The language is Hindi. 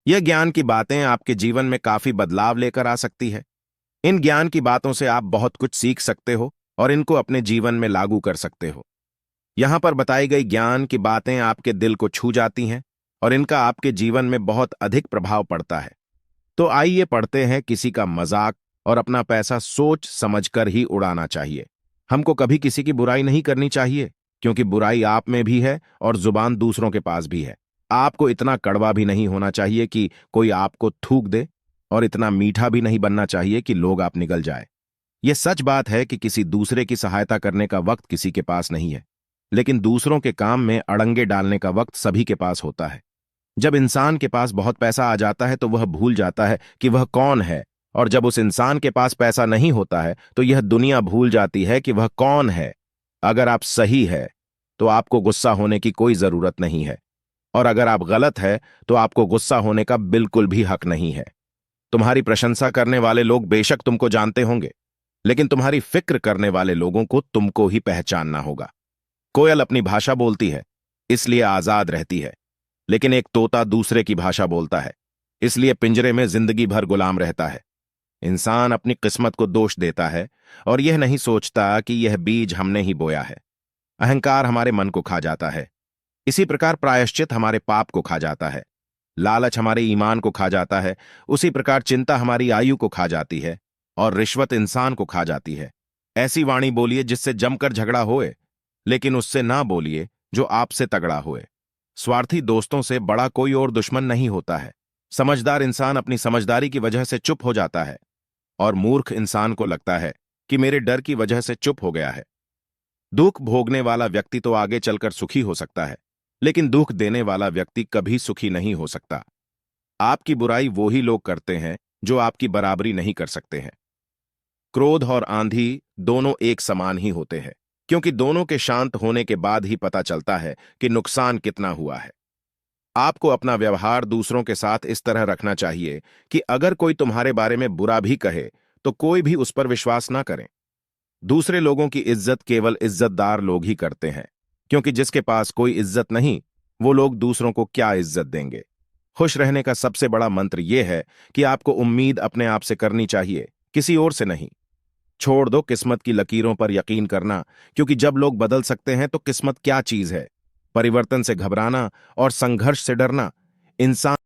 यह ज्ञान की बातें आपके जीवन में काफी बदलाव लेकर आ सकती है। इन ज्ञान की बातों से आप बहुत कुछ सीख सकते हो और इनको अपने जीवन में लागू कर सकते हो। यहां पर बताई गई ज्ञान की बातें आपके दिल को छू जाती हैं और इनका आपके जीवन में बहुत अधिक प्रभाव पड़ता है। तो आइए पढ़ते हैं किसी का मजाक और अपना पैसा सोच समझकर ही उड़ाना चाहिए। हमको कभी किसी की बुराई नहीं करनी चाहिए, क्योंकि बुराई आप में भी है और जुबान दूसरों के पास भी है। आपको इतना कड़वा भी नहीं होना चाहिए कि कोई आपको थूक दे, और इतना मीठा भी नहीं बनना चाहिए कि लोग आप निगल जाए। यह सच बात है कि किसी दूसरे की सहायता करने का वक्त किसी के पास नहीं है, लेकिन दूसरों के काम में अड़ंगे डालने का वक्त सभी के पास होता है। जब इंसान के पास बहुत पैसा आ जाता है तो वह भूल जाता है कि वह कौन है, और जब उस इंसान के पास पैसा नहीं होता है तो यह दुनिया भूल जाती है कि वह कौन है। अगर आप सही है तो आपको गुस्सा होने की कोई जरूरत नहीं है, और अगर आप गलत है तो आपको गुस्सा होने का बिल्कुल भी हक नहीं है। तुम्हारी प्रशंसा करने वाले लोग बेशक तुमको जानते होंगे, लेकिन तुम्हारी फिक्र करने वाले लोगों को तुमको ही पहचानना होगा। कोयल अपनी भाषा बोलती है, इसलिए आजाद रहती है, लेकिन एक तोता दूसरे की भाषा बोलता है, इसलिए पिंजरे में जिंदगी भर गुलाम रहता है। इंसान अपनी किस्मत को दोष देता है और यह नहीं सोचता कि यह बीज हमने ही बोया है। अहंकार हमारे मन को खा जाता है, इसी प्रकार प्रायश्चित हमारे पाप को खा जाता है। लालच हमारे ईमान को खा जाता है, उसी प्रकार चिंता हमारी आयु को खा जाती है, और रिश्वत इंसान को खा जाती है। ऐसी वाणी बोलिए जिससे जमकर झगड़ा होए, लेकिन उससे ना बोलिए जो आपसे तगड़ा होए। स्वार्थी दोस्तों से बड़ा कोई और दुश्मन नहीं होता है। समझदार इंसान अपनी समझदारी की वजह से चुप हो जाता है, और मूर्ख इंसान को लगता है कि मेरे डर की वजह से चुप हो गया है। दुख भोगने वाला व्यक्ति तो आगे चलकर सुखी हो सकता है, लेकिन दुख देने वाला व्यक्ति कभी सुखी नहीं हो सकता। आपकी बुराई वो ही लोग करते हैं जो आपकी बराबरी नहीं कर सकते हैं। क्रोध और आंधी दोनों एक समान ही होते हैं, क्योंकि दोनों के शांत होने के बाद ही पता चलता है कि नुकसान कितना हुआ है। आपको अपना व्यवहार दूसरों के साथ इस तरह रखना चाहिए कि अगर कोई तुम्हारे बारे में बुरा भी कहे तो कोई भी उस पर विश्वास ना करें। दूसरे लोगों की इज्जत केवल इज्जतदार लोग ही करते हैं, क्योंकि जिसके पास कोई इज्जत नहीं, वो लोग दूसरों को क्या इज्जत देंगे। खुश रहने का सबसे बड़ा मंत्र यह है कि आपको उम्मीद अपने आप से करनी चाहिए, किसी और से नहीं। छोड़ दो किस्मत की लकीरों पर यकीन करना, क्योंकि जब लोग बदल सकते हैं तो किस्मत क्या चीज है। परिवर्तन से घबराना और संघर्ष से डरना इंसान